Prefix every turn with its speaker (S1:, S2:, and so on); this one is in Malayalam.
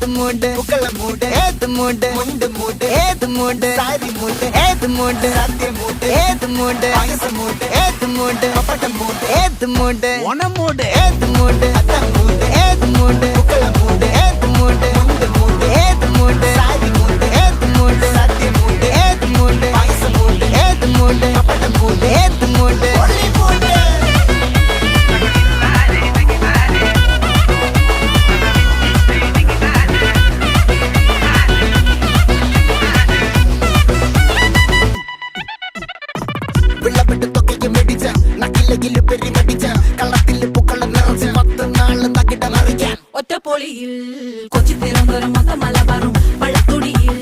S1: ഏത് മൂട് പുക്കള മൂട് ഏത് മൂട് മുണ്ട് മൂട് ഏത് മൂട് സാരി മൂട് ഏത് മൂട് സത്യ മൂട് ഏത് മൂട് പായസ മൂട് ഏത് മൂട് പപ്പടം മൂട് ഏത് മൂട് ഓണം മൂട് ഏത് മൂട് അത്തം മൂട് ഏത് മൂട് പുക്കള മൂട് ഏത് മൂട് മുണ്ട് മൂട് ഏത് മൂട് സാരി മൂട് ഏത് മൂട് സത്യ മൂട് ഏത് മൂട് പായസ മൂട് ഏത് മൂട് പപ്പടം മൂട് ഏത് മൂട്
S2: ഒറ്റപ്പൊളിയിൽ കൊച്ചി തിരുവനന്തപുരം മൊത്തം മലബാറും വള്ളത്തുടിയിൽ